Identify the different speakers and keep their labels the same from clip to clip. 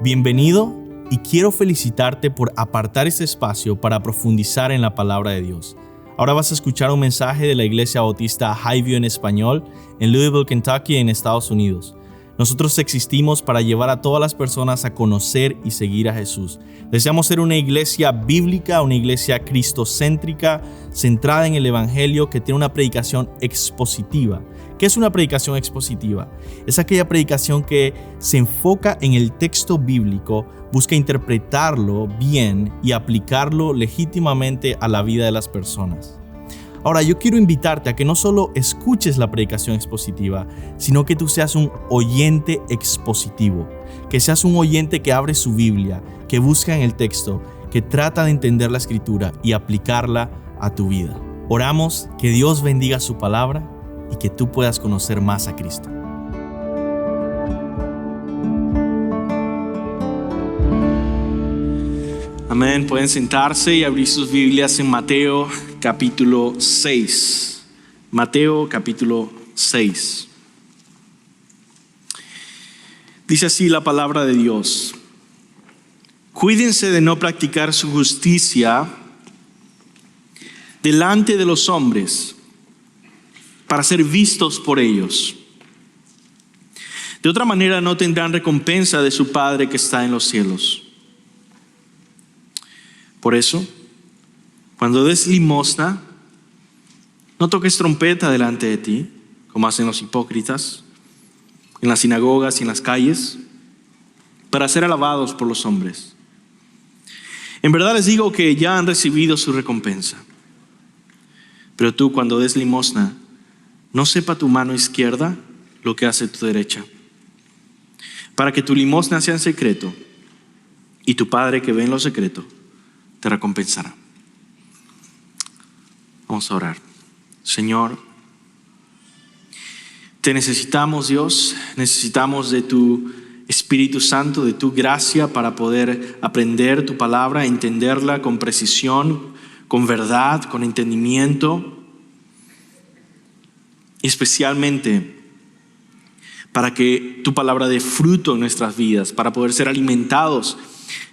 Speaker 1: Bienvenido y quiero felicitarte por apartar este espacio para profundizar en la palabra de Dios. Ahora vas a escuchar un mensaje de la Iglesia Bautista Highview en español en Louisville, Kentucky, en Estados Unidos. Nosotros existimos para llevar a todas las personas a conocer y seguir a Jesús. Deseamos ser una iglesia bíblica, una iglesia cristocéntrica, centrada en el Evangelio, que tiene una predicación expositiva. ¿Qué es una predicación expositiva? Es aquella predicación que se enfoca en el texto bíblico, busca interpretarlo bien y aplicarlo legítimamente a la vida de las personas. Ahora, yo quiero invitarte a que no solo escuches la predicación expositiva, sino que tú seas un oyente expositivo, que seas un oyente que abre su Biblia, que busca en el texto, que trata de entender la Escritura y aplicarla a tu vida. Oramos que Dios bendiga su palabra y que tú puedas conocer más a Cristo. Amén. Pueden sentarse y abrir sus Biblias en Mateo capítulo 6. Mateo capítulo 6. Dice así la palabra de Dios: Cuídense de no practicar su justicia delante de los hombres, para ser vistos por ellos. De otra manera no tendrán recompensa de su Padre que está en los cielos. Por eso, cuando des limosna, no toques trompeta delante de ti, como hacen los hipócritas, en las sinagogas y en las calles, para ser alabados por los hombres. En verdad les digo que ya han recibido su recompensa. Pero tú, cuando des limosna, no sepa tu mano izquierda lo que hace tu derecha, para que tu limosna sea en secreto, y tu Padre que ve en lo secreto te recompensará. Vamos a orar. Señor, te necesitamos, Dios. Necesitamos de tu Espíritu Santo, de tu gracia para poder aprender tu palabra, entenderla con precisión, con verdad, con entendimiento. Especialmente para que tu palabra dé fruto en nuestras vidas, para poder ser alimentados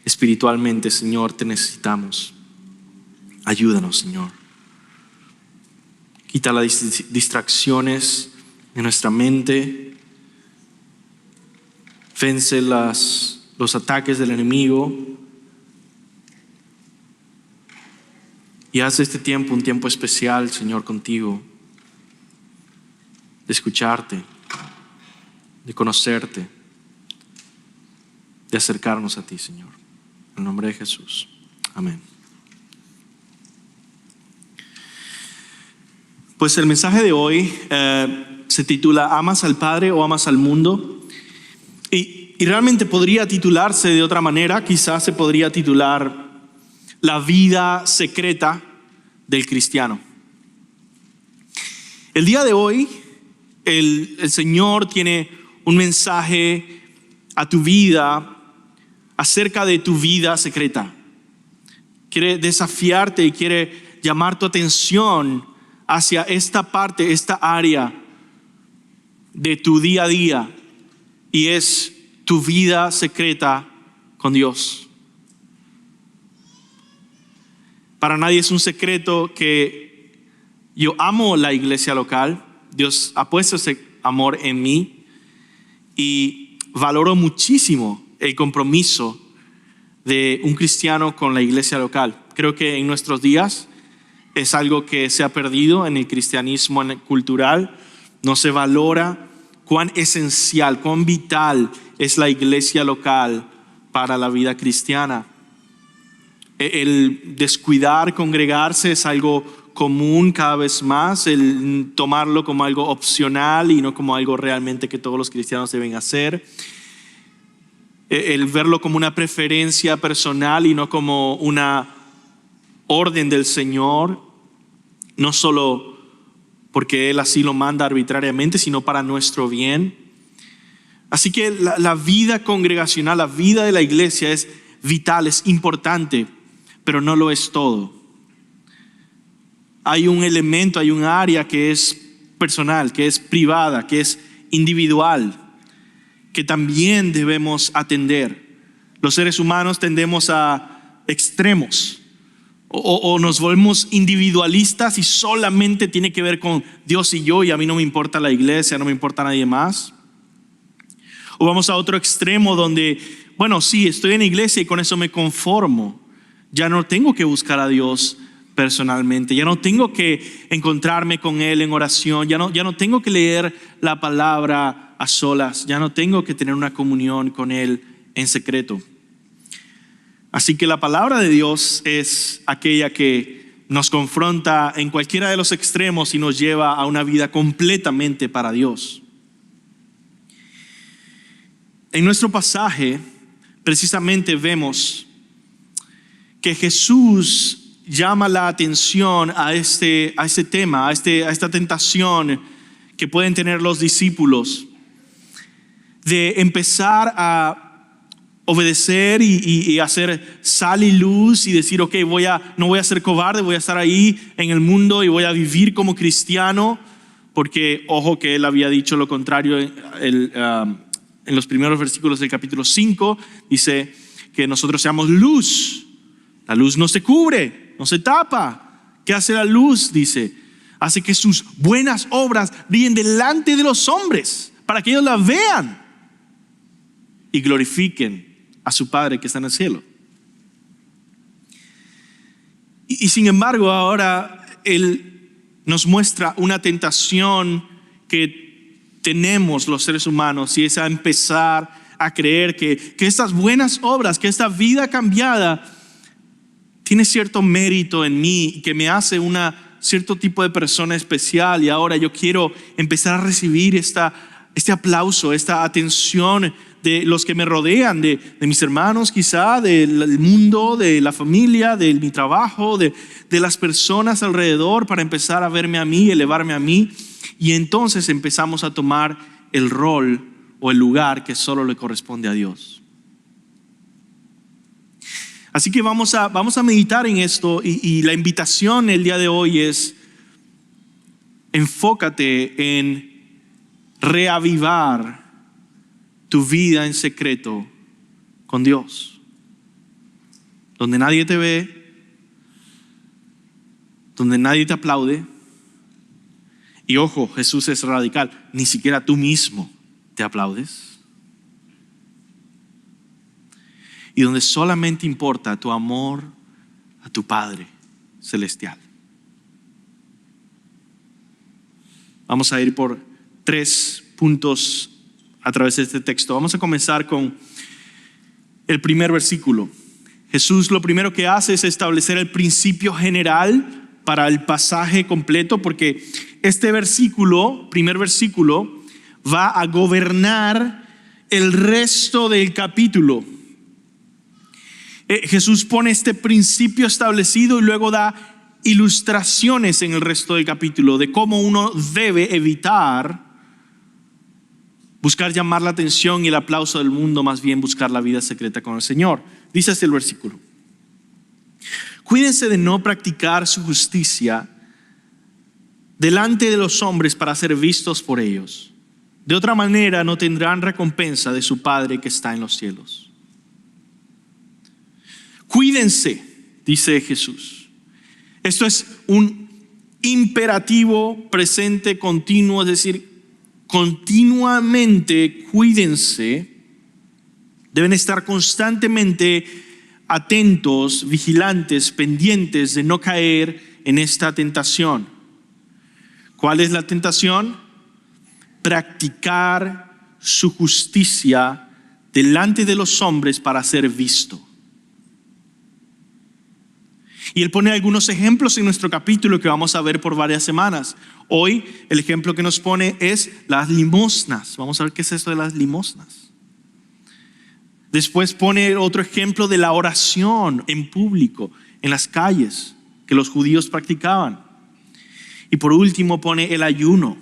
Speaker 1: espiritualmente. Señor, te necesitamos. Ayúdanos, Señor. Quita las distracciones de nuestra mente. Vence los ataques del enemigo. Y haz este tiempo un tiempo especial, Señor, contigo. De escucharte, de conocerte, de acercarnos a ti, Señor. En el nombre de Jesús. Amén. Pues el mensaje de hoy se titula ¿Amas al Padre o amas al mundo? Y realmente podría titularse de otra manera. Quizás se podría titular La vida secreta del cristiano. El día de hoy el Señor tiene un mensaje a tu vida acerca de tu vida secreta. Quiere desafiarte y quiere llamar tu atención hacia esta parte, esta área de tu día a día, y es tu vida secreta con Dios. Para nadie es un secreto que yo amo la iglesia local. Dios ha puesto ese amor en mí y valoro muchísimo el compromiso de un cristiano con la iglesia local. Creo que en nuestros días es algo que se ha perdido en el cristianismo cultural. No se valora cuán esencial, cuán vital es la iglesia local para la vida cristiana. El descuidar congregarse es algo común cada vez más, el tomarlo como algo opcional y no como algo realmente que todos los cristianos deben hacer, el verlo como una preferencia personal y no como una orden del Señor, no solo porque Él así lo manda arbitrariamente, sino para nuestro bien. Así que la vida congregacional, la vida de la iglesia es vital, es importante, pero no lo es todo. Hay un elemento, hay un área que es personal, que es privada, que es individual, que también debemos atender. Los seres humanos tendemos a extremos o nos volvemos individualistas y solamente tiene que ver con Dios y yo, y a mí no me importa la iglesia, no me importa nadie más. O vamos a otro extremo donde, bueno, sí, estoy en la iglesia y con eso me conformo. Ya no tengo que buscar a Dios personalmente, ya no tengo que encontrarme con Él en oración, ya no tengo que leer la palabra a solas, ya no tengo que tener una comunión con Él en secreto. Así que la palabra de Dios es aquella que nos confronta en cualquiera de los extremos y nos lleva a una vida completamente para Dios. En nuestro pasaje, precisamente vemos que Jesús llama la atención a este tema, a esta tentación que pueden tener los discípulos de empezar a obedecer y hacer sal y luz y decir, ok, no voy a ser cobarde, voy a estar ahí en el mundo y voy a vivir como cristiano, porque ojo que él había dicho lo contrario en los primeros versículos del capítulo 5, dice que nosotros seamos luz. La luz no se cubre, no se tapa. ¿Qué hace la luz? Dice, hace que sus buenas obras brillen delante de los hombres, para que ellos las vean y glorifiquen a su Padre que está en el cielo. Y sin embargo, ahora Él nos muestra una tentación que tenemos los seres humanos, y es a empezar a creer que estas buenas obras, que esta vida cambiada tiene cierto mérito en mí y que me hace cierto tipo de persona especial, y ahora yo quiero empezar a recibir este aplauso, esta atención de los que me rodean, de mis hermanos quizá, del mundo, de la familia, de mi trabajo, de las personas alrededor, para empezar a verme a mí, elevarme a mí. Y entonces empezamos a tomar el rol o el lugar que solo le corresponde a Dios. Así que vamos a meditar en esto, y la invitación el día de hoy es: enfócate en reavivar tu vida en secreto con Dios, donde nadie te ve, donde nadie te aplaude. Y ojo, Jesús es radical, ni siquiera tú mismo te aplaudes. Y donde solamente importa tu amor a tu Padre celestial. Vamos a ir por 3 puntos a través de este texto. Vamos a comenzar con el primer versículo. Jesús lo primero que hace es establecer el principio general para el pasaje completo, porque este versículo, primer versículo, va a gobernar el resto del capítulo. Jesús pone este principio establecido y luego da ilustraciones en el resto del capítulo de cómo uno debe evitar buscar llamar la atención y el aplauso del mundo, más bien buscar la vida secreta con el Señor. Dice así el versículo: cuídense de no practicar su justicia delante de los hombres para ser vistos por ellos. De otra manera no tendrán recompensa de su Padre que está en los cielos. Cuídense, dice Jesús. Esto es un imperativo presente continuo, es decir, continuamente cuídense. Deben estar constantemente atentos, vigilantes, pendientes de no caer en esta tentación. ¿Cuál es la tentación? Practicar su justicia delante de los hombres para ser visto. Y él pone algunos ejemplos en nuestro capítulo que vamos a ver por varias semanas. Hoy el ejemplo que nos pone es las limosnas. Vamos a ver qué es esto de las limosnas. Después pone otro ejemplo de la oración en público, en las calles, que los judíos practicaban. Y por último pone el ayuno.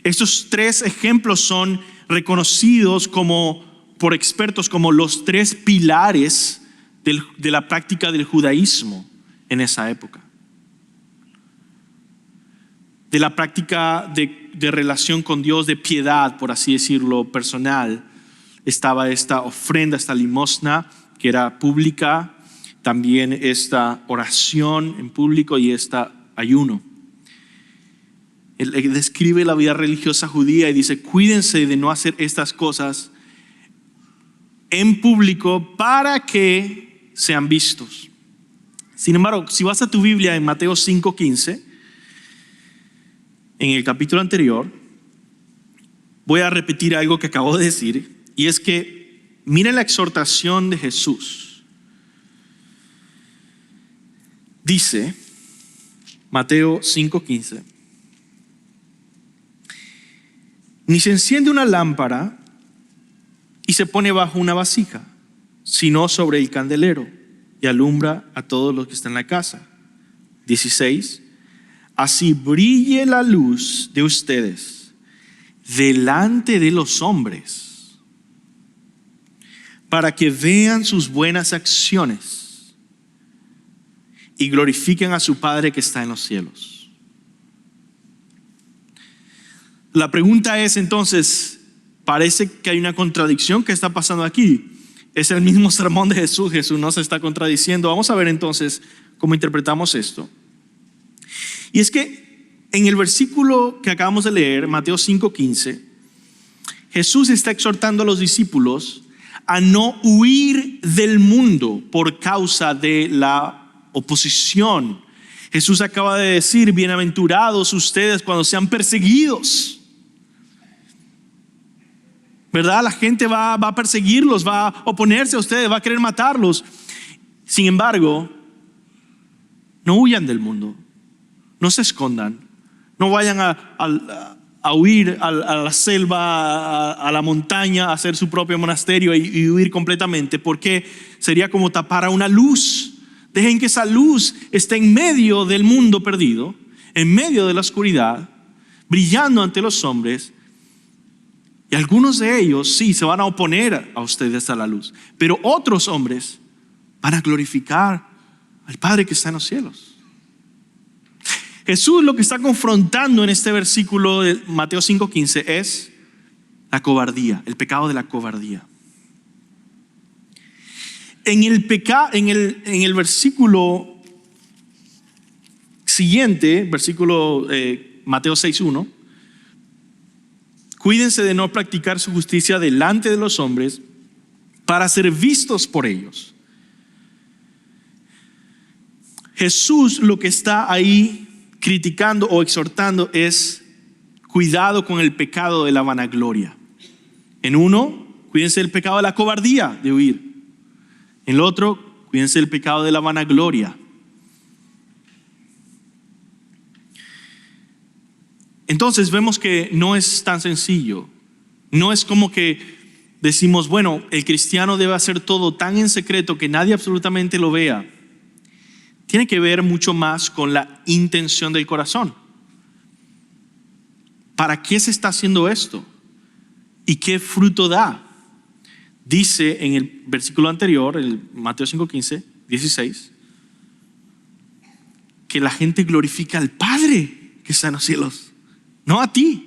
Speaker 1: Estos 3 ejemplos son reconocidos por expertos como los 3 pilares de la práctica del judaísmo en esa época. De la práctica de relación con Dios, de piedad, por así decirlo, personal.
Speaker 2: estaba esta ofrenda, esta limosna que era pública, también esta oración en público y este ayuno. Él describe la vida religiosa judía y dice: cuídense de no hacer estas cosas en público para que sean vistos. Sin embargo, si vas a tu Biblia en Mateo 5:15, en el capítulo anterior, voy a repetir algo que acabo de decir, y es que miren la exhortación de Jesús. Dice Mateo 5:15: ni se enciende una lámpara y se pone bajo una vasija, sino sobre el candelero, y alumbra a todos los que están en la casa. 16: así brille la luz de ustedes delante de los hombres, para que vean sus buenas acciones y glorifiquen a su Padre que está en los cielos. La pregunta es entonces, parece que hay una contradicción que está pasando aquí. Es el mismo sermón de Jesús. Jesús no se está contradiciendo. Vamos a ver entonces cómo interpretamos esto. Y es que en el versículo que acabamos de leer, Mateo 5:15, Jesús está exhortando a los discípulos a no huir del mundo por causa de la oposición. Jesús acaba de decir: bienaventurados ustedes cuando sean perseguidos. ¿Verdad? La gente va a perseguirlos, va a oponerse a ustedes, va a querer matarlos. Sin embargo, no huyan del mundo, no se escondan, no vayan a huir a la selva, a la montaña, a hacer su propio monasterio y huir completamente, porque sería como tapar a una luz. Dejen que esa luz esté en medio del mundo perdido, en medio de la oscuridad, brillando ante los hombres. Y algunos de ellos sí se van a oponer a ustedes a la luz, pero otros hombres van a glorificar al Padre que está en los cielos. Jesús lo que está confrontando en este versículo de Mateo 5:15 es la cobardía, el pecado de la cobardía. En el versículo siguiente, versículo Mateo 6:1, cuídense de no practicar su justicia delante de los hombres para ser vistos por ellos. Jesús lo que está ahí criticando o exhortando es cuidado con el pecado de la vanagloria. En uno, cuídense del pecado de la cobardía, de huir. En el otro, cuídense del pecado de la vanagloria. Entonces vemos que no es tan sencillo. No es como que decimos, bueno, el cristiano debe hacer todo tan en secreto que nadie absolutamente lo vea. Tiene que ver mucho más con la intención del corazón. ¿Para qué se está haciendo esto? ¿Y qué fruto da? Dice en el versículo anterior, el Mateo 5:15, 16, que la gente glorifica al Padre que está en los cielos, no a ti.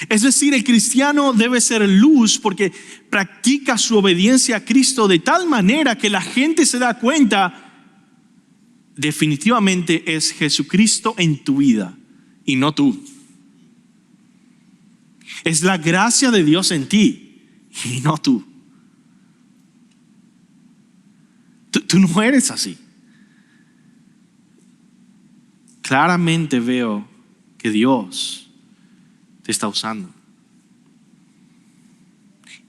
Speaker 2: Es decir, el cristiano debe ser luz porque practica su obediencia a Cristo de tal manera que la gente se da cuenta, definitivamente es Jesucristo en tu vida y no tú. Es la gracia de Dios en ti y no tú. Tú no eres así. Claramente veo que Dios te está usando.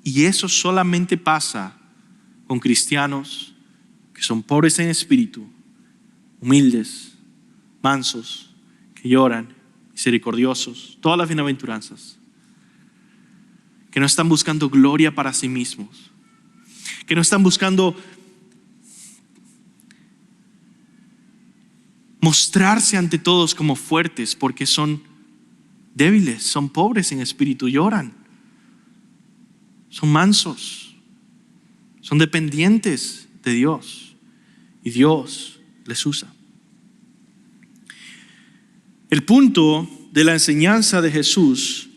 Speaker 2: Y eso solamente pasa con cristianos que son pobres en espíritu, humildes, mansos, que lloran, misericordiosos, todas las bienaventuranzas, que no están buscando gloria para sí mismos, que no están buscando mostrarse ante todos como fuertes, porque son débiles, son pobres en espíritu, lloran, son mansos, son dependientes de Dios y Dios les usa. El punto de la enseñanza de Jesús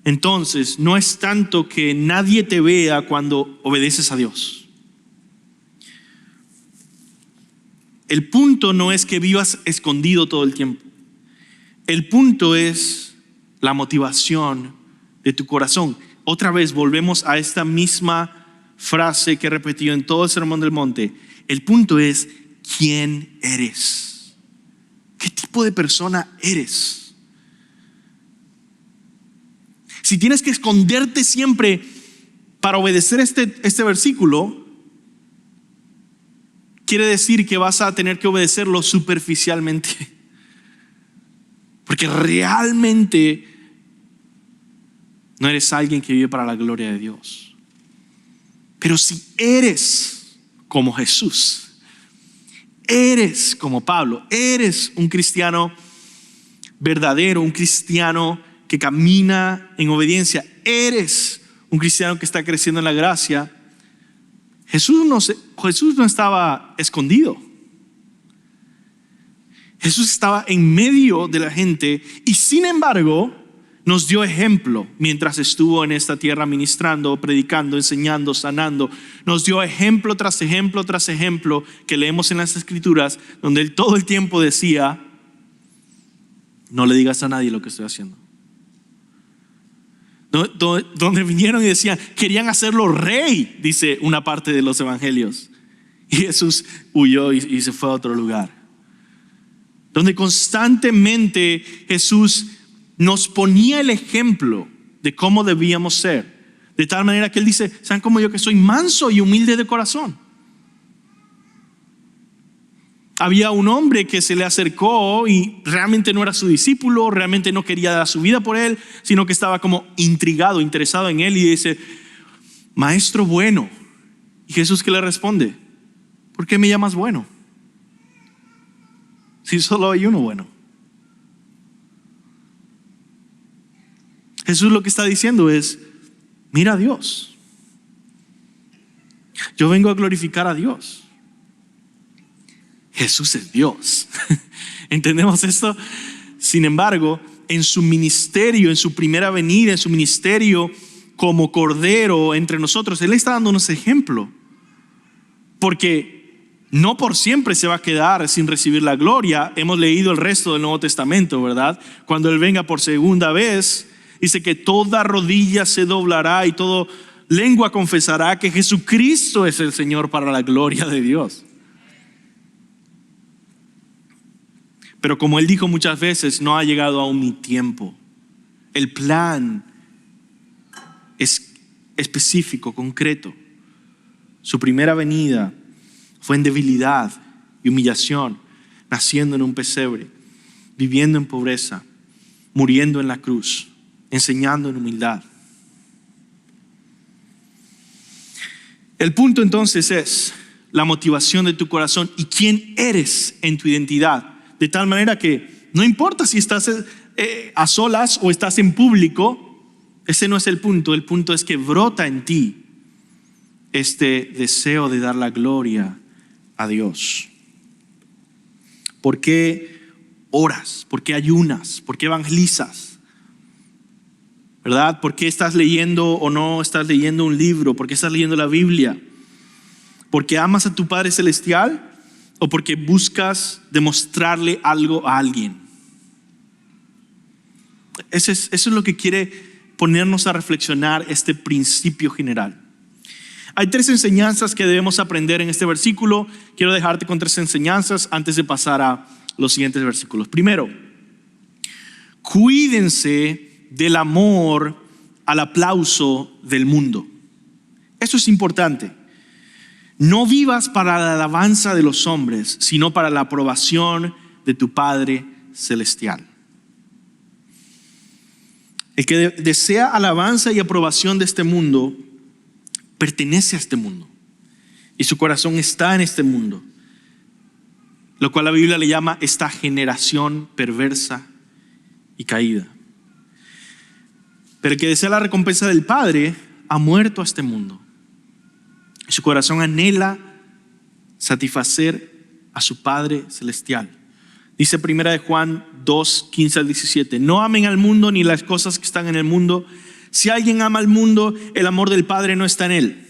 Speaker 2: entonces no es tanto que nadie te vea cuando obedeces a Dios. El punto no es que vivas escondido todo el tiempo. El punto es la motivación de tu corazón. Otra vez volvemos a esta misma frase que he repetido en todo el Sermón del Monte. El punto es quién eres. ¿Qué tipo de persona eres? Si tienes que esconderte siempre para obedecer este versículo, quiere decir que vas a tener que obedecerlo superficialmente. Porque realmente no eres alguien que vive para la gloria de Dios. Pero si eres como Jesús, eres como Pablo, eres un cristiano verdadero, un cristiano que camina en obediencia, eres un cristiano que está creciendo en la gracia, Jesús no estaba escondido. Jesús estaba en medio de la gente y sin embargo nos dio ejemplo mientras estuvo en esta tierra ministrando, predicando, enseñando, sanando. Nos dio ejemplo tras ejemplo tras ejemplo que leemos en las Escrituras, donde Él todo el tiempo decía: no le digas a nadie lo que estoy haciendo. Donde vinieron y decían, querían hacerlo rey, dice una parte de los evangelios. Y Jesús huyó y se fue a otro lugar. Donde constantemente Jesús nos ponía el ejemplo de cómo debíamos ser. De tal manera que Él dice: sean como yo, que soy manso y humilde de corazón. Había un hombre que se le acercó y realmente no era su discípulo, realmente no quería dar su vida por él, sino que estaba como intrigado, interesado en él, y dice: maestro bueno. Y Jesús, ¿qué le responde? ¿Por qué me llamas bueno? Si solo hay uno bueno. Jesús lo que está diciendo es: mira a Dios. Yo vengo a glorificar a Dios. Jesús es Dios. ¿Entendemos esto? Sin embargo, en su ministerio, en su primera venida, en su ministerio como Cordero entre nosotros, Él está dándonos ejemplo. Porque no por siempre se va a quedar sin recibir la gloria. Hemos leído el resto del Nuevo Testamento, ¿verdad? Cuando Él venga por segunda vez, dice que toda rodilla se doblará y toda lengua confesará que Jesucristo es el Señor, para la gloria de Dios. Pero como Él dijo muchas veces, no ha llegado aún mi tiempo. El plan es específico, concreto. Su primera venida fue en debilidad y humillación, naciendo en un pesebre, viviendo en pobreza, muriendo en la cruz, enseñando en humildad. El punto entonces es la motivación de tu corazón y quién eres en tu identidad. De tal manera que no importa si estás a solas o estás en público, ese no es el punto. El punto es que brota en ti este deseo de dar la gloria a Dios. ¿Por qué oras? ¿Por qué ayunas? ¿Por qué evangelizas? ¿Verdad? ¿Por qué estás leyendo o no estás leyendo un libro? ¿Por qué estás leyendo la Biblia? ¿Porque amas a tu Padre Celestial? ¿O porque buscas demostrarle algo a alguien? Eso es lo que quiere ponernos a reflexionar este principio general. Hay 3 enseñanzas que debemos aprender en este versículo. Quiero dejarte con 3 enseñanzas antes de pasar a los siguientes versículos. Primero, cuídense del amor al aplauso del mundo. Eso es importante. No vivas para la alabanza de los hombres, sino para la aprobación de tu Padre Celestial. El que desea alabanza y aprobación de este mundo pertenece a este mundo y su corazón está en este mundo, lo cual la Biblia le llama esta generación perversa y caída. Pero el que desea la recompensa del Padre ha muerto a este mundo. Su corazón anhela satisfacer a su Padre Celestial. Dice 1 Juan 2, 15 al 17: no amen al mundo ni las cosas que están en el mundo. Si alguien ama al mundo, el amor del Padre no está en él.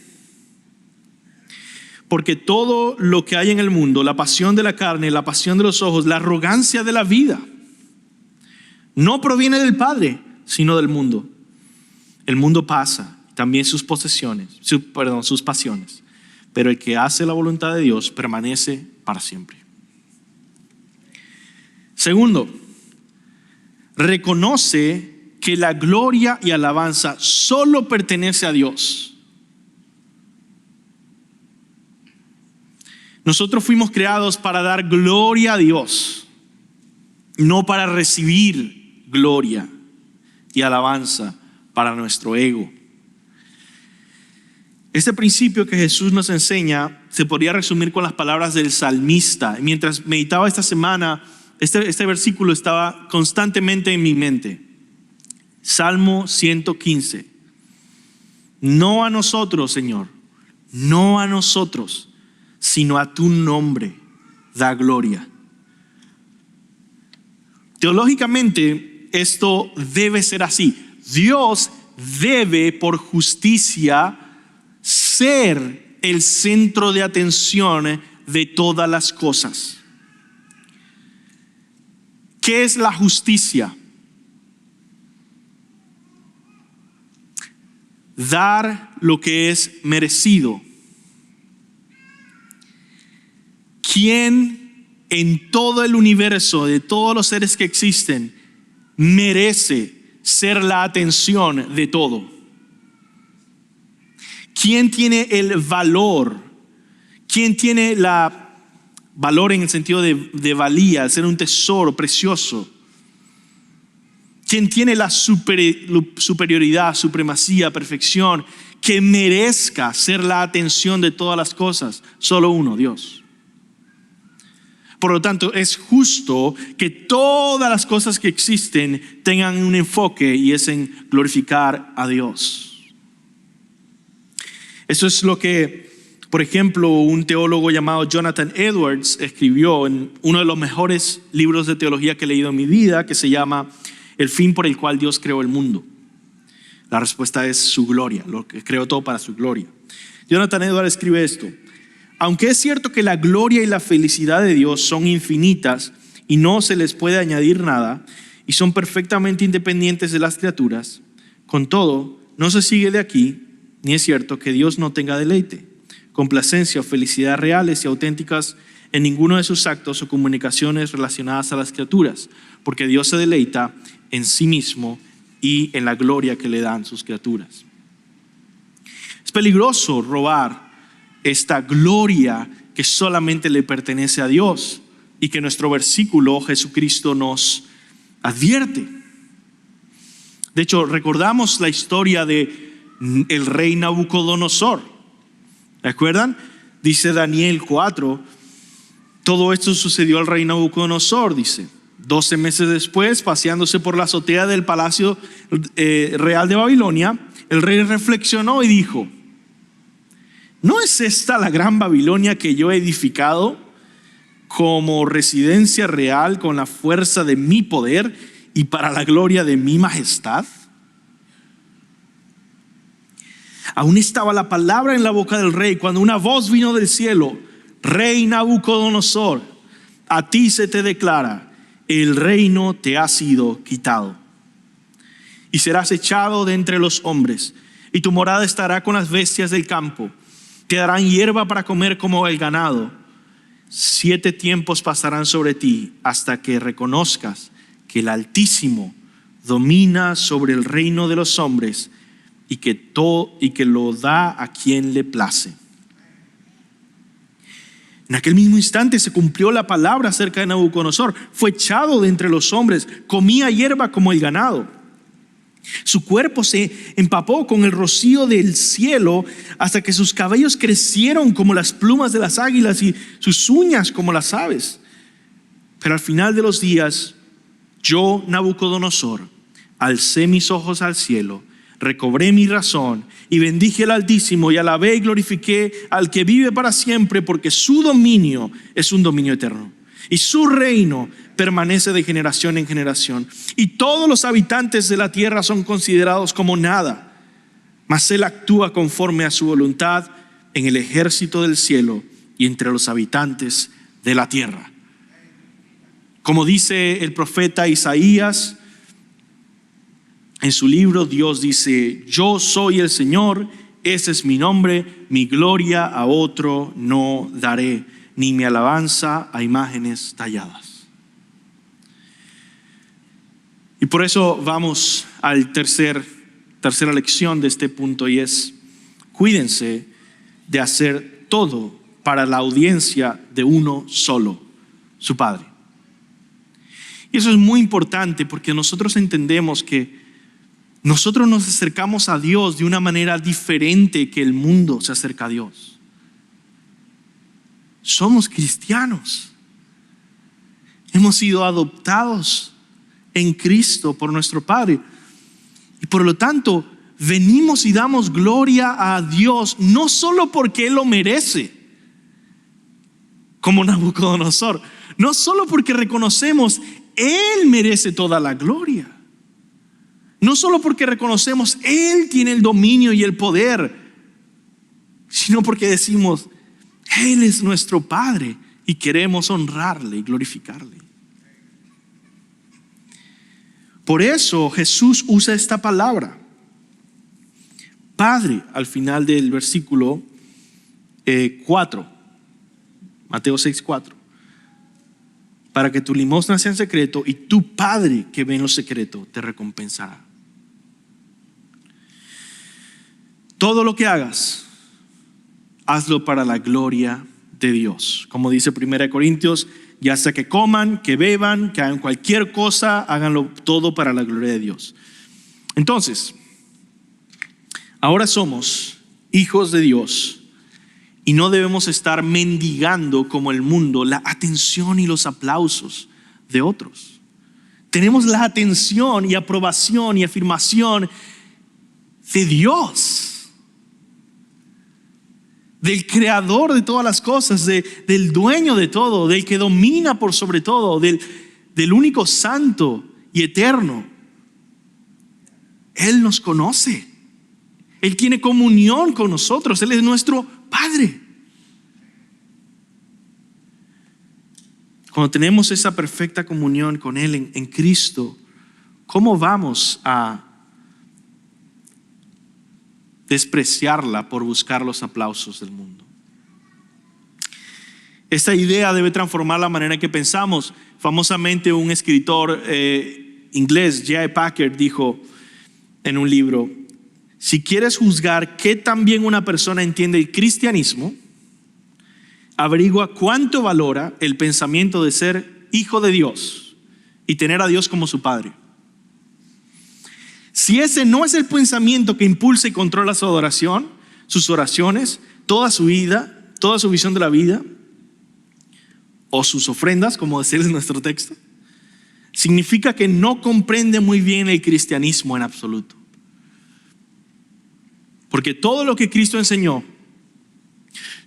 Speaker 2: Porque todo lo que hay en el mundo, la pasión de la carne, la pasión de los ojos, la arrogancia de la vida, no proviene del Padre, sino del mundo. El mundo pasa, también sus posesiones, sus pasiones. Pero el que hace la voluntad de Dios permanece para siempre. Segundo, reconoce que la gloria y alabanza solo pertenece a Dios. Nosotros fuimos creados para dar gloria a Dios, no para recibir gloria y alabanza para nuestro ego. Este principio que Jesús nos enseña se podría resumir con las palabras del salmista. Mientras meditaba esta semana, este versículo estaba constantemente en mi mente. Salmo 115. No a nosotros, Señor, no a nosotros, sino a tu nombre da gloria. Teológicamente, esto debe ser así. Dios debe, por justicia, ser el centro de atención de todas las cosas. ¿Qué es la justicia? Dar lo que es merecido. ¿Quién en todo el universo, de todos los seres que existen, merece ser la atención de todo? ¿Quién tiene el valor? ¿Quién tiene valor en el sentido de valía, ser un tesoro precioso? ¿Quién tiene la superioridad, supremacía, perfección, que merezca ser la atención de todas las cosas? Solo uno, Dios. Por lo tanto, es justo que todas las cosas que existen tengan un enfoque, y es en glorificar a Dios. Eso es lo que, por ejemplo, un teólogo llamado Jonathan Edwards escribió en uno de los mejores libros de teología que he leído en mi vida, que se llama El fin por el cual Dios creó el mundo. La respuesta es su gloria, lo que creó todo para su gloria. Jonathan Edwards escribe esto: aunque es cierto que la gloria y la felicidad de Dios son infinitas y no se les puede añadir nada, y son perfectamente independientes de las criaturas, con todo, no se sigue de aquí, ni es cierto que Dios no tenga deleite, complacencia o felicidad reales y auténticas en ninguno de sus actos o comunicaciones relacionadas a las criaturas, porque Dios se deleita en sí mismo y en la gloria que le dan sus criaturas. Es peligroso robar esta gloria que solamente le pertenece a Dios y que nuestro versículo Jesucristo nos advierte. De hecho, recordamos la historia de el rey Nabucodonosor. ¿Recuerdan? Dice Daniel 4, todo esto sucedió al rey Nabucodonosor, dice. 12 meses después, paseándose por la azotea del palacio real de Babilonia, el rey reflexionó y dijo: ¿no es esta la gran Babilonia que yo he edificado como residencia real con la fuerza de mi poder y para la gloria de mi majestad? Aún estaba la palabra en la boca del rey cuando una voz vino del cielo: Rey Nabucodonosor, a ti se te declara, el reino te ha sido quitado y serás echado de entre los hombres, y tu morada estará con las bestias del campo. Te darán hierba para comer como el ganado. 7 tiempos pasarán sobre ti hasta que reconozcas que el Altísimo domina sobre el reino de los hombres y que lo da a quien le place. En aquel mismo instante se cumplió la palabra acerca de Nabucodonosor. Fue echado de entre los hombres, comía hierba como el ganado. Su cuerpo se empapó con el rocío del cielo hasta que sus cabellos crecieron como las plumas de las águilas y sus uñas como las aves. Pero al final de los días, yo, Nabucodonosor, alcé mis ojos al cielo, recobré mi razón y bendije al Altísimo y alabé y glorifiqué al que vive para siempre, porque su dominio es un dominio eterno y su reino permanece de generación en generación. Y todos los habitantes de la tierra son considerados como nada, mas Él actúa conforme a su voluntad en el ejército del cielo y entre los habitantes de la tierra. Como dice el profeta Isaías en su libro, Dios dice: yo soy el Señor, ese es mi nombre, mi gloria a otro no daré, ni mi alabanza a imágenes talladas. Y por eso vamos al tercera lección de este punto, y es: cuídense de hacer todo para la audiencia de uno solo, su Padre. Y eso es muy importante, porque nosotros entendemos que nosotros nos acercamos a Dios de una manera diferente que el mundo se acerca a Dios. Somos cristianos. Hemos sido adoptados en Cristo por nuestro Padre. Y por lo tanto, venimos y damos gloria a Dios, no solo porque Él lo merece, como Nabucodonosor, no solo porque reconocemos Él merece toda la gloria, no solo porque reconocemos Él tiene el dominio y el poder, sino porque decimos: Él es nuestro Padre y queremos honrarle y glorificarle. Por eso Jesús usa esta palabra Padre al final del versículo 4, Mateo 6:4. Para que tu limosna sea en secreto, y tu Padre que ve en lo secreto te recompensará. Todo lo que hagas, hazlo para la gloria de Dios. Como dice 1 Corintios, ya sea que coman, que beban, que hagan cualquier cosa, háganlo todo para la gloria de Dios. Entonces, ahora somos hijos de Dios y no debemos estar mendigando como el mundo la atención y los aplausos de otros. Tenemos la atención y aprobación y afirmación de Dios, del creador de todas las cosas, del dueño de todo, del que domina por sobre todo, del único santo y eterno. Él nos conoce, Él tiene comunión con nosotros, Él es nuestro Padre. Cuando tenemos esa perfecta comunión con Él en Cristo, ¿cómo vamos a despreciarla por buscar los aplausos del mundo? Esta idea debe transformar la manera en que pensamos. Famosamente un escritor inglés, J.I. Packer, dijo en un libro: si quieres juzgar qué tan bien una persona entiende el cristianismo, averigua cuánto valora el pensamiento de ser hijo de Dios y tener a Dios como su Padre. Si ese no es el pensamiento que impulsa y controla su adoración, sus oraciones, toda su vida, toda su visión de la vida, o sus ofrendas, como decía en nuestro texto, significa que no comprende muy bien el cristianismo en absoluto. Porque todo lo que Cristo enseñó,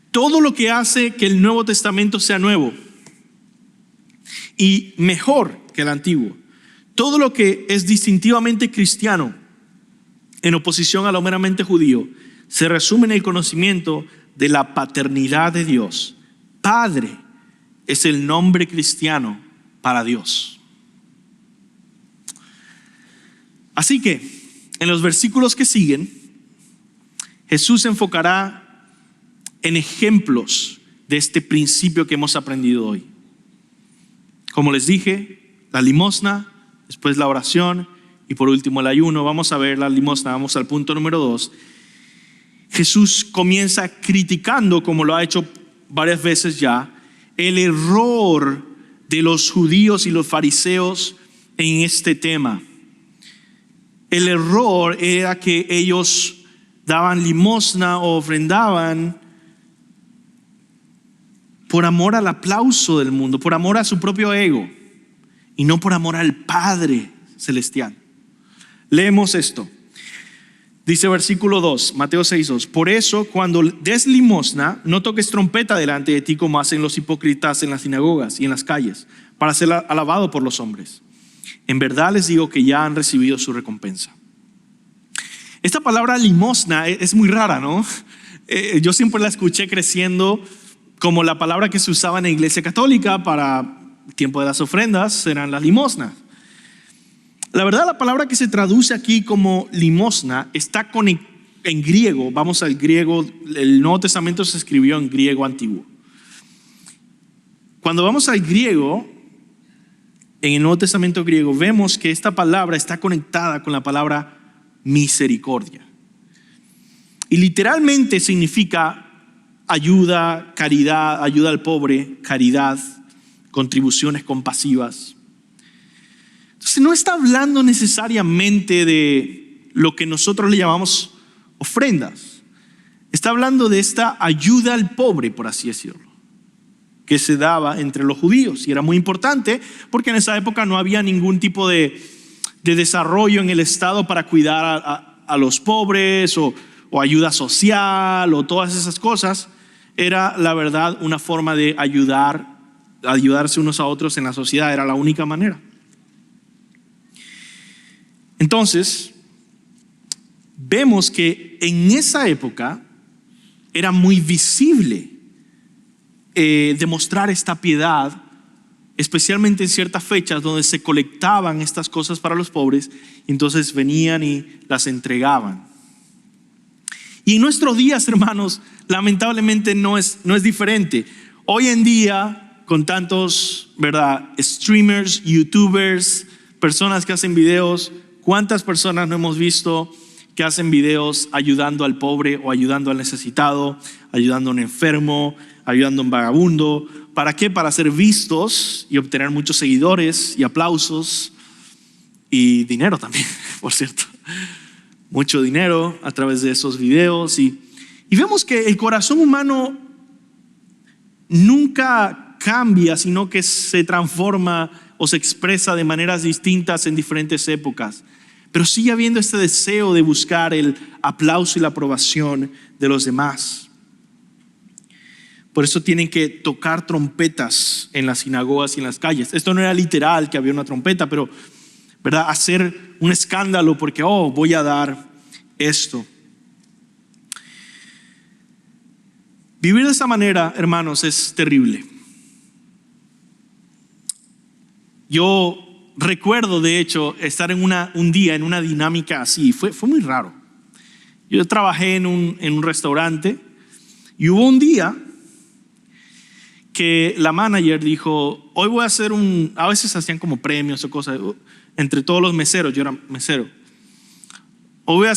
Speaker 2: todo lo que hace que el Nuevo Testamento sea nuevo y mejor que el Antiguo, todo lo que es distintivamente cristiano en oposición a lo meramente judío, se resume en el conocimiento de la paternidad de Dios. Padre es el nombre cristiano para Dios. Así que en los versículos que siguen, Jesús se enfocará en ejemplos de este principio que hemos aprendido hoy. Como les dije, la limosna, después la oración y por último el ayuno. Vamos a ver la limosna, vamos al punto número 2. Jesús comienza criticando, como lo ha hecho varias veces ya, el error de los judíos y los fariseos en este tema. El error era que ellos daban limosna o ofrendaban por amor al aplauso del mundo, por amor a su propio ego y no por amor al Padre celestial. Leemos esto. Dice versículo 2, Mateo 6:2. Por eso, cuando des limosna, no toques trompeta delante de ti como hacen los hipócritas en las sinagogas y en las calles, para ser alabado por los hombres. En verdad les digo que ya han recibido su recompensa. Esta palabra limosna es muy rara, ¿no? Yo siempre la escuché creciendo como la palabra que se usaba en la iglesia católica para el tiempo de las ofrendas, eran las limosnas. La verdad, la palabra que se traduce aquí como limosna está en griego. Vamos al griego, el Nuevo Testamento se escribió en griego antiguo. Cuando vamos al griego, en el Nuevo Testamento griego, vemos que esta palabra está conectada con la palabra misericordia. Y literalmente significa ayuda, caridad, ayuda al pobre, caridad, contribuciones compasivas. Entonces no está hablando necesariamente de lo que nosotros le llamamos ofrendas. Está hablando de esta ayuda al pobre, por así decirlo, que se daba entre los judíos. Y era muy importante porque en esa época no había ningún tipo de desarrollo en el Estado para cuidar a los pobres o ayuda social o todas esas cosas. Era, la verdad, una forma de ayudarse unos a otros en la sociedad. Era la única manera. Entonces, vemos que en esa época era muy visible demostrar esta piedad, especialmente en ciertas fechas donde se colectaban estas cosas para los pobres, y entonces venían y las entregaban. Y en nuestros días, hermanos, lamentablemente no es diferente. Hoy en día, con tantos, ¿verdad?, streamers, youtubers, personas que hacen videos, ¿cuántas personas no hemos visto que hacen videos ayudando al pobre o ayudando al necesitado, ayudando a un enfermo, ayudando a un vagabundo? ¿Para qué? Para ser vistos y obtener muchos seguidores y aplausos y dinero también, por cierto. Mucho dinero a través de esos videos. Y vemos que el corazón humano nunca cambia, sino que se transforma o se expresa de maneras distintas en diferentes épocas. Pero sigue habiendo este deseo de buscar el aplauso y la aprobación de los demás. Por eso tienen que tocar trompetas en las sinagogas y en las calles. Esto no era literal que había una trompeta, pero, ¿verdad?, hacer un escándalo porque, voy a dar esto. Vivir de esa manera, hermanos, es terrible. Yo recuerdo, de hecho, estar en un día en una dinámica así. Fue muy raro. Yo trabajé en un restaurante y hubo un día que la manager dijo, hoy voy a hacer a veces hacían como premios o cosas entre todos los meseros. Yo era mesero. Hoy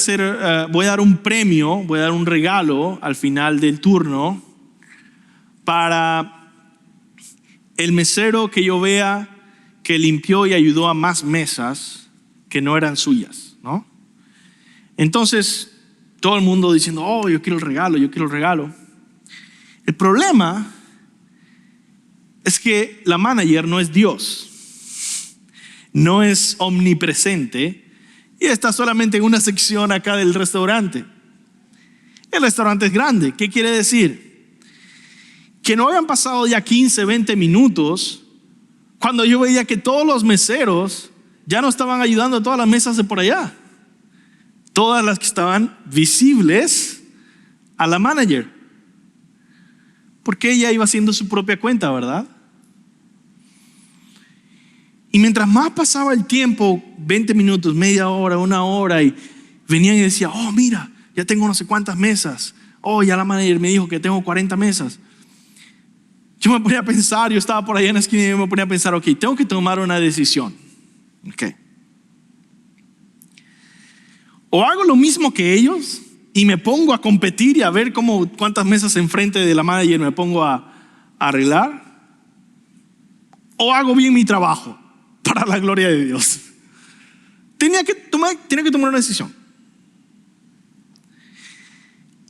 Speaker 2: voy a dar un premio, voy a dar un regalo al final del turno para el mesero que yo vea que limpió y ayudó a más mesas que no eran suyas, ¿no? Entonces, todo el mundo diciendo, yo quiero el regalo, yo quiero el regalo. El problema es que la manager no es Dios, no es omnipresente y está solamente en una sección acá del restaurante. El restaurante es grande. ¿Qué quiere decir? Que no habían pasado ya 15, 20 minutos cuando yo veía que todos los meseros ya no estaban ayudando a todas las mesas de por allá. Todas las que estaban visibles a la manager. Porque ella iba haciendo su propia cuenta, ¿verdad? Y mientras más pasaba el tiempo, 20 minutos, media hora, una hora, y venían y decían, mira, ya tengo no sé cuántas mesas. Ya la manager me dijo que tengo 40 mesas. Yo me ponía a pensar, yo estaba por allá en la esquina y yo me ponía a pensar, tengo que tomar una decisión. O hago lo mismo que ellos y me pongo a competir y a ver cuántas mesas enfrente de la manager me pongo a arreglar, o hago bien mi trabajo para la gloria de Dios. Tenía que tomar una decisión.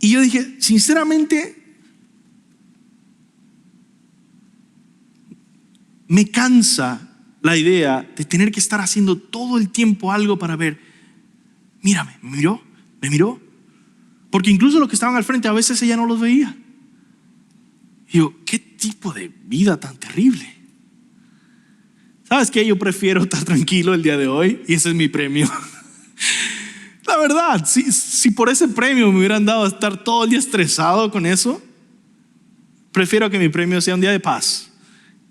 Speaker 2: Y yo dije, sinceramente, me cansa la idea de tener que estar haciendo todo el tiempo algo para ver, mírame, me miró, Me miró. Porque incluso los que estaban al frente a veces ella no los veía. Y yo, ¿qué tipo de vida tan terrible? ¿Sabes qué? Yo prefiero estar tranquilo el día de hoy y ese es mi premio. La verdad, si por ese premio me hubieran dado a estar todo el día estresado con eso, prefiero que mi premio sea un día de paz.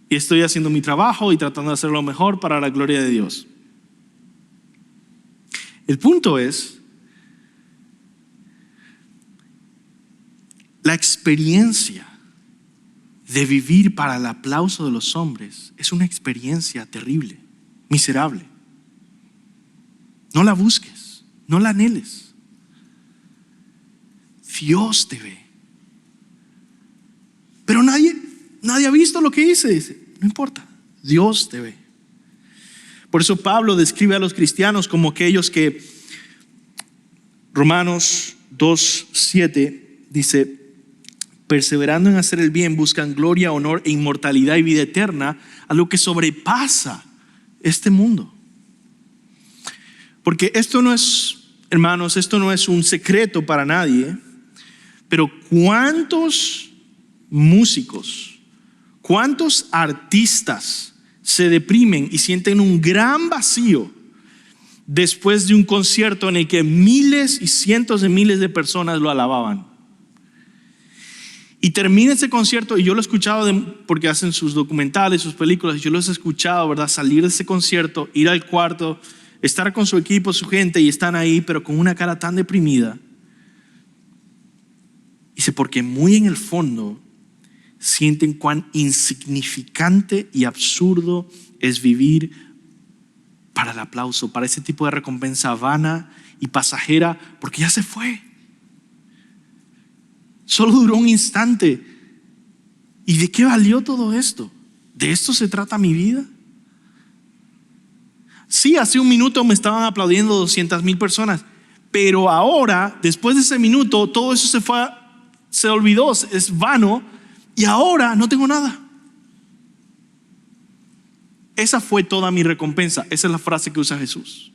Speaker 2: Y estoy haciendo mi trabajo y tratando de hacerlo mejor para la gloria de Dios. El punto es, la experiencia de vivir para el aplauso de los hombres es una experiencia terrible, miserable. No la busques, no la anheles. Dios te ve. Pero nadie ha visto lo que hice. Dice, no importa, Dios te ve. Por eso Pablo describe a los cristianos como aquellos que, Romanos 2:7 dice, perseverando en hacer el bien, buscan gloria, honor e inmortalidad y vida eterna, a lo que sobrepasa este mundo. Porque esto no es, hermanos, esto no es un secreto para nadie, pero ¿cuántos músicos, cuántos artistas se deprimen y sienten un gran vacío después de un concierto en el que miles y cientos de miles de personas lo alababan? Y termina ese concierto, y yo lo he escuchado porque hacen sus documentales, sus películas, y yo los he escuchado, ¿verdad? Salir de ese concierto, ir al cuarto, estar con su equipo, su gente, y están ahí, pero con una cara tan deprimida. Dice, porque muy en el fondo sienten cuán insignificante y absurdo es vivir para el aplauso, para ese tipo de recompensa vana y pasajera, porque ya se fue. Solo duró un instante. ¿Y de qué valió todo esto? ¿De esto se trata mi vida? Sí, hace un minuto me estaban aplaudiendo 200,000 personas, pero ahora, después de ese minuto, todo eso se olvidó, es vano, y ahora no tengo nada. Esa fue toda mi recompensa. Esa es la frase que usa Jesús.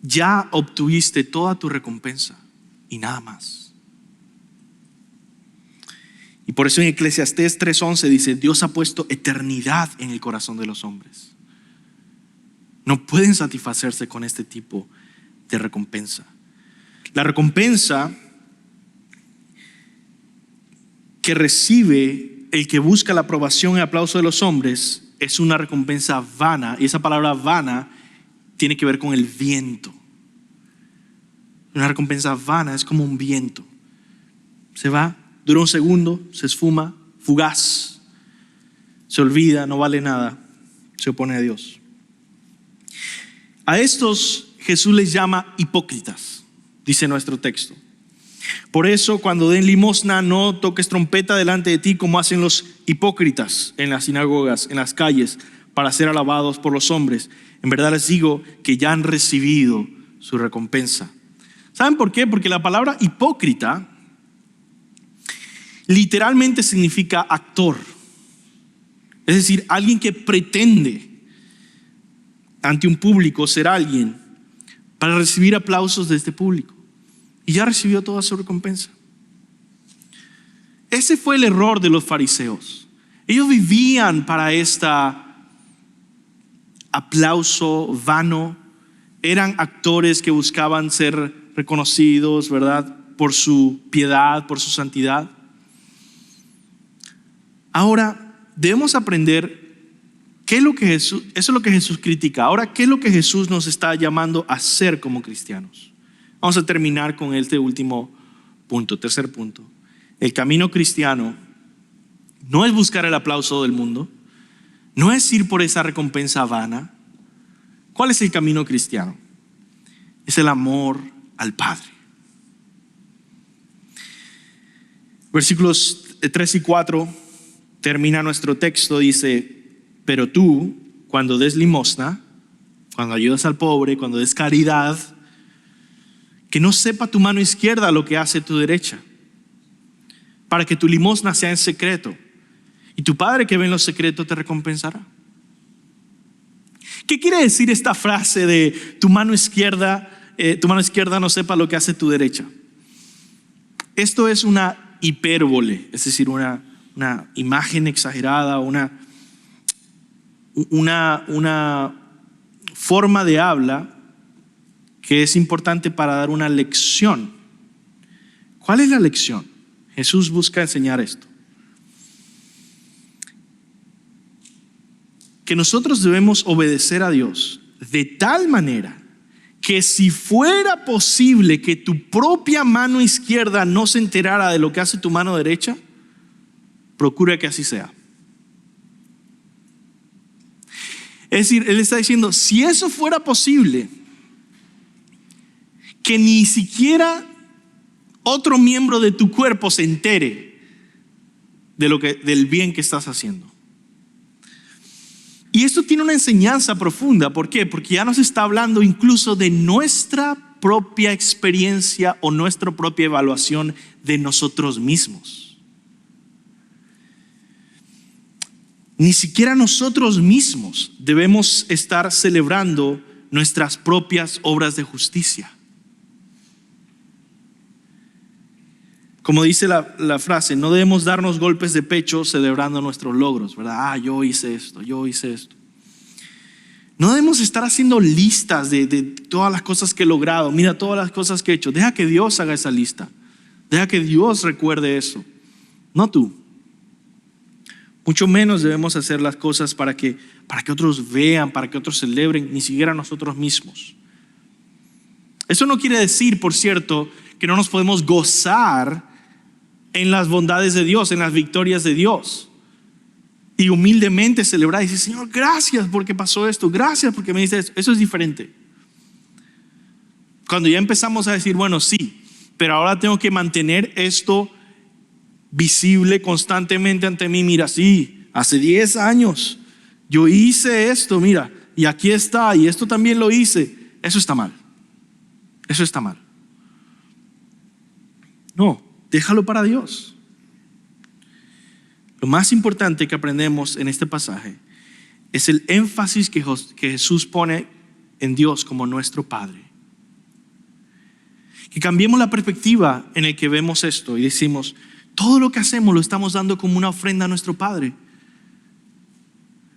Speaker 2: Ya obtuviste toda tu recompensa y nada más. Y por eso en Eclesiastés 3:11 dice, Dios ha puesto eternidad en el corazón de los hombres. No pueden satisfacerse con este tipo de recompensa. La recompensa que recibe el que busca la aprobación y aplauso de los hombres es una recompensa vana, y esa palabra vana tiene que ver con el viento. Una recompensa vana es como un viento. Se va, dura un segundo, se esfuma, fugaz, se olvida, no vale nada, se opone a Dios. A estos Jesús les llama hipócritas, dice nuestro texto. Por eso, cuando den limosna, no toques trompeta delante de ti como hacen los hipócritas en las sinagogas, en las calles, para ser alabados por los hombres. En verdad les digo que ya han recibido su recompensa. ¿Saben por qué? Porque la palabra hipócrita literalmente significa actor. Es decir, alguien que pretende ante un público ser alguien para recibir aplausos de este público. Y ya recibió toda su recompensa. Ese fue el error de los fariseos. Ellos vivían para este aplauso vano. Eran actores que buscaban ser reconocidos, ¿verdad? Por su piedad, por su santidad. Ahora, debemos aprender qué es lo que Jesús, eso es lo que Jesús critica. Ahora, ¿qué es lo que Jesús nos está llamando a hacer como cristianos? Vamos a terminar con este último punto, tercer punto. El camino cristiano no es buscar el aplauso del mundo, no es ir por esa recompensa vana. ¿Cuál es el camino cristiano? Es el amor al Padre. Versículos 3 y 4 termina nuestro texto, dice, pero tú, cuando des limosna, cuando ayudas al pobre, cuando des caridad, que no sepa tu mano izquierda lo que hace tu derecha, para que tu limosna sea en secreto, y tu Padre que ve en lo secreto te recompensará. ¿Qué quiere decir esta frase de tu mano izquierda no sepa lo que hace tu derecha? Esto es una hipérbole, es decir, una imagen exagerada, una forma de habla que es importante para dar una lección. ¿Cuál es la lección? Jesús busca enseñar esto. Que nosotros debemos obedecer a Dios de tal manera que si fuera posible que tu propia mano izquierda no se enterara de lo que hace tu mano derecha, procura que así sea. Es decir, Él está diciendo, si eso fuera posible, que ni siquiera otro miembro de tu cuerpo se entere del bien que estás haciendo. Y esto tiene una enseñanza profunda. ¿Por qué? Porque ya nos está hablando incluso de nuestra propia experiencia o nuestra propia evaluación de nosotros mismos. Ni siquiera nosotros mismos debemos estar celebrando nuestras propias obras de justicia. Como dice la frase, no debemos darnos golpes de pecho celebrando nuestros logros, ¿verdad? Yo hice esto, yo hice esto. No debemos estar haciendo listas de todas las cosas que he logrado. Mira todas las cosas que he hecho. Deja que Dios haga esa lista. Deja que Dios recuerde eso. No tú. Mucho menos debemos hacer las cosas para que otros vean, para que otros celebren, ni siquiera nosotros mismos. Eso no quiere decir, por cierto, que no nos podemos gozar en las bondades de Dios, en las victorias de Dios. Y humildemente celebrar y decir, Señor, gracias porque pasó esto, gracias porque me dices esto. Eso es diferente. Cuando ya empezamos a decir, bueno, sí, pero ahora tengo que mantener esto visible constantemente ante mí. Mira, sí, hace 10 años yo hice esto, mira, y aquí está, y esto también lo hice. Eso está mal. Eso está mal. No, déjalo para Dios. Lo más importante que aprendemos en este pasaje es el énfasis que Jesús pone en Dios como nuestro Padre. Que cambiemos la perspectiva en la que vemos esto y decimos, todo lo que hacemos lo estamos dando como una ofrenda a nuestro Padre.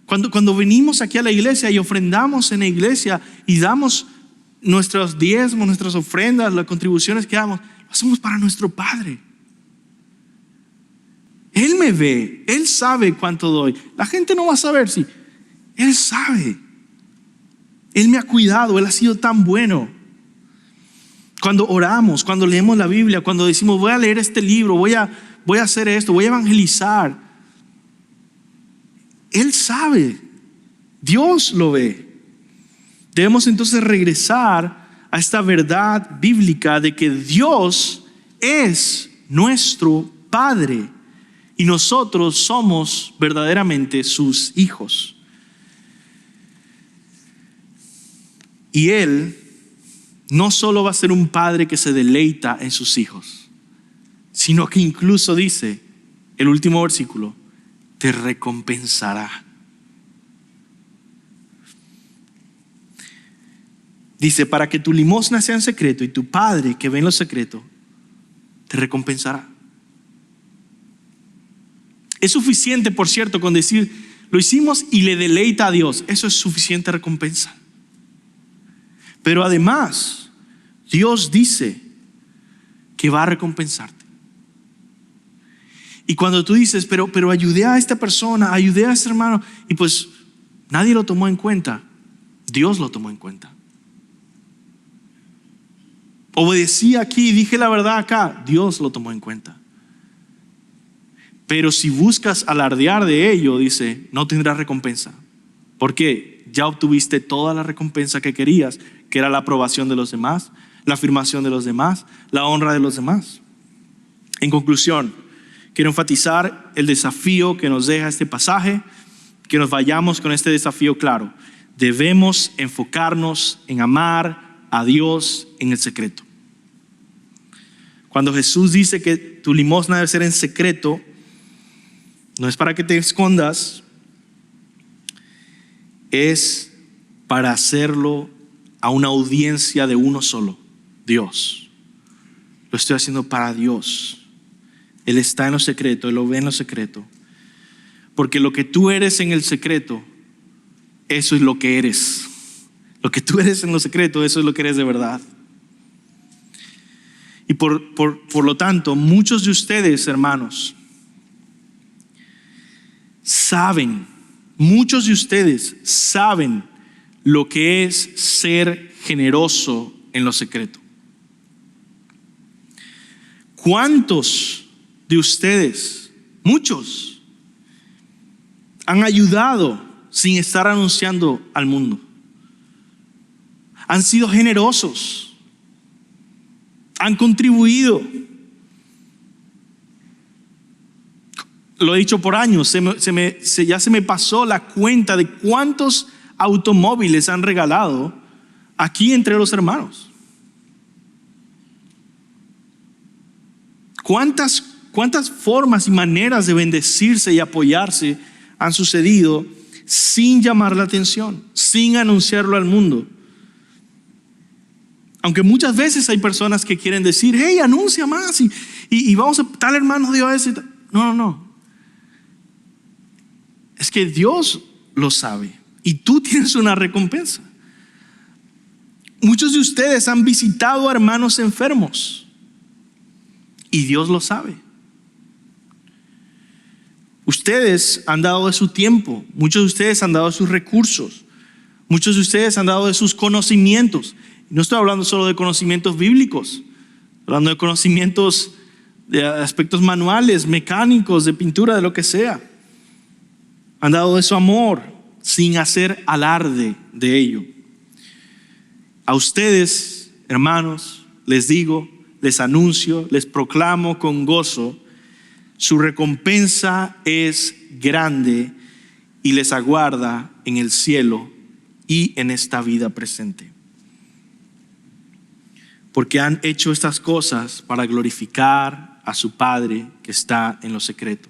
Speaker 2: Cuando venimos aquí a la iglesia y ofrendamos en la iglesia y damos nuestros diezmos, nuestras ofrendas, las contribuciones que damos, lo hacemos para nuestro Padre. Él me ve, Él sabe cuánto doy. La gente no va a saber si Él sabe. Él me ha cuidado, Él ha sido tan bueno. Cuando oramos, cuando leemos la Biblia, cuando decimos voy a leer este libro, voy a hacer esto, voy a evangelizar, Él sabe, Dios lo ve. Debemos entonces regresar a esta verdad bíblica de que Dios es nuestro Padre y nosotros somos verdaderamente sus hijos. Y Él no solo va a ser un padre que se deleita en sus hijos, sino que incluso dice, el último versículo, te recompensará. Dice, para que tu limosna sea en secreto y tu Padre que ve en lo secreto, te recompensará. Es suficiente, por cierto, con decir, lo hicimos y le deleita a Dios. Eso es suficiente recompensa. Pero además, Dios dice que va a recompensarte. Y cuando tú dices, pero ayudé a esta persona, ayudé a este hermano, y pues nadie lo tomó en cuenta, Dios lo tomó en cuenta. Obedecí aquí, dije la verdad acá, Dios lo tomó en cuenta. Pero si buscas alardear de ello, dice, no tendrás recompensa. ¿Por qué? Ya obtuviste toda la recompensa que querías, que era la aprobación de los demás, la afirmación de los demás, la honra de los demás. En conclusión, quiero enfatizar el desafío que nos deja este pasaje, que nos vayamos con este desafío claro. Debemos enfocarnos en amar a Dios en el secreto. Cuando Jesús dice que tu limosna debe ser en secreto, no es para que te escondas, es para hacerlo a una audiencia de uno solo, Dios. Lo estoy haciendo para Dios. Él está en lo secreto, Él lo ve en lo secreto. Porque lo que tú eres en el secreto, eso es lo que eres. Lo que tú eres en lo secreto, eso es lo que eres de verdad. Y por lo tanto, muchos de ustedes, hermanos, muchos de ustedes saben lo que es ser generoso en lo secreto. ¿Cuántos de ustedes, muchos, han ayudado sin estar anunciando al mundo? Han sido generosos, han contribuido. Lo he dicho por años, ya se me pasó la cuenta de cuántos automóviles han regalado aquí entre los hermanos. ¿Cuántas formas y maneras de bendecirse y apoyarse han sucedido sin llamar la atención, sin anunciarlo al mundo? Aunque muchas veces hay personas que quieren decir, hey, anuncia más y vamos a tal hermano dio eso. No. Es que Dios lo sabe y tú tienes una recompensa. Muchos de ustedes han visitado a hermanos enfermos y Dios lo sabe. Ustedes han dado de su tiempo, muchos de ustedes han dado de sus recursos, muchos de ustedes han dado de sus conocimientos. No estoy hablando solo de conocimientos bíblicos, estoy hablando de conocimientos de aspectos manuales, mecánicos, de pintura, de lo que sea. Han dado de su amor sin hacer alarde de ello. A ustedes, hermanos, les digo, les anuncio, les proclamo con gozo, su recompensa es grande y les aguarda en el cielo y en esta vida presente. Porque han hecho estas cosas para glorificar a su Padre que está en lo secreto.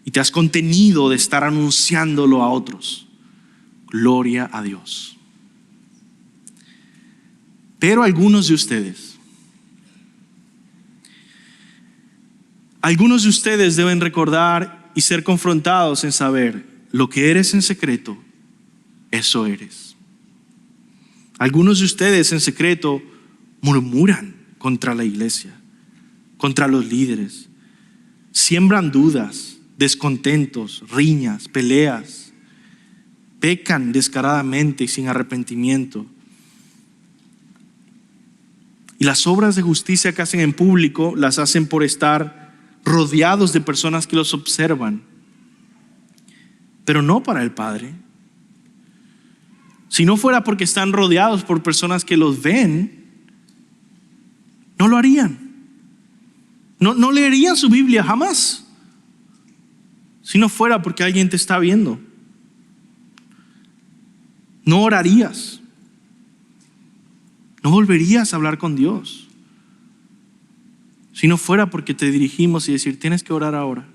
Speaker 2: Y te has contenido de estar anunciándolo a otros. Gloria a Dios. Pero algunos de ustedes deben recordar y ser confrontados en saber lo que eres en secreto, eso eres. Algunos de ustedes en secreto murmuran contra la iglesia, contra los líderes, siembran dudas, descontentos, riñas, peleas, pecan descaradamente y sin arrepentimiento. Y las obras de justicia que hacen en público las hacen por estar rodeados de personas que los observan, pero no para el Padre. Si no fuera porque están rodeados por personas que los ven, no lo harían. No leerían su Biblia jamás. Si no fuera porque alguien te está viendo. No orarías. No volverías a hablar con Dios. Si no fuera porque te dirigimos y decir, tienes que orar ahora.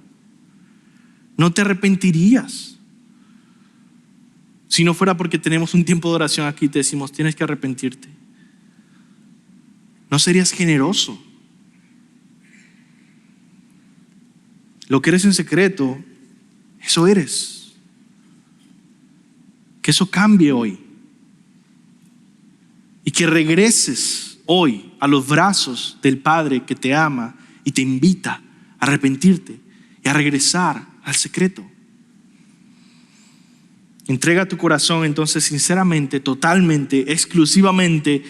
Speaker 2: No te arrepentirías. Si no fuera porque tenemos un tiempo de oración aquí y te decimos, tienes que arrepentirte. No serías generoso. Lo que eres en secreto, eso eres. Que eso cambie hoy. Y que regreses hoy a los brazos del Padre que te ama y te invita a arrepentirte y a regresar al secreto. Entrega tu corazón entonces sinceramente, totalmente, exclusivamente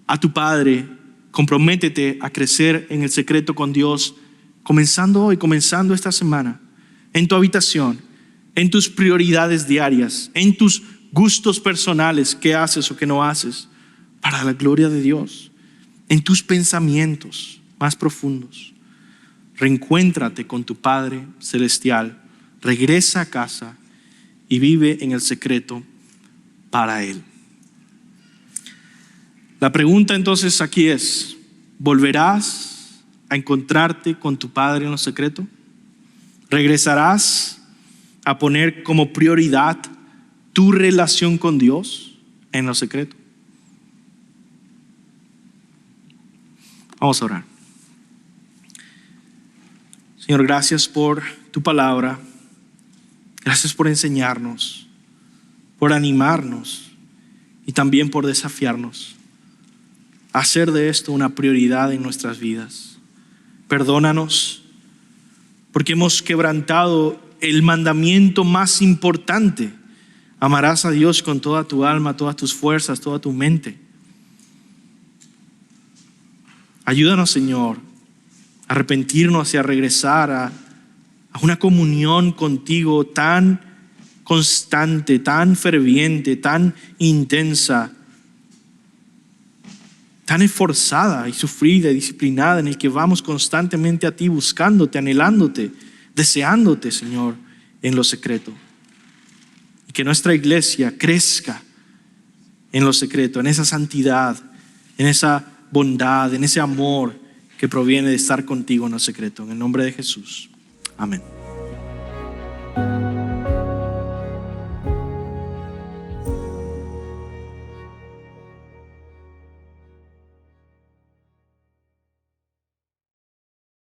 Speaker 2: a tu Padre. Comprométete a crecer en el secreto con Dios, comenzando hoy, comenzando esta semana, en tu habitación, en tus prioridades diarias, en tus gustos personales, qué haces o qué no haces, para la gloria de Dios, en tus pensamientos más profundos. Reencuéntrate con tu Padre celestial, regresa a casa y vive en el secreto para Él. La pregunta entonces aquí es, ¿volverás a encontrarte con tu Padre en lo secreto? ¿Regresarás a poner como prioridad tu relación con Dios en lo secreto? Vamos a orar. Señor, gracias por tu palabra. Gracias por enseñarnos, por animarnos y también por desafiarnos a hacer de esto una prioridad en nuestras vidas. Perdónanos porque hemos quebrantado el mandamiento más importante. Amarás a Dios con toda tu alma, todas tus fuerzas, toda tu mente. Ayúdanos, Señor, a arrepentirnos y a regresar a una comunión contigo tan constante, tan ferviente, tan intensa, tan esforzada y sufrida y disciplinada, en el que vamos constantemente a ti, buscándote, anhelándote, deseándote, Señor, en lo secreto. Y que nuestra iglesia crezca en lo secreto, en esa santidad, en esa bondad, en ese amor que proviene de estar contigo en lo secreto. En el nombre de Jesús. Amén.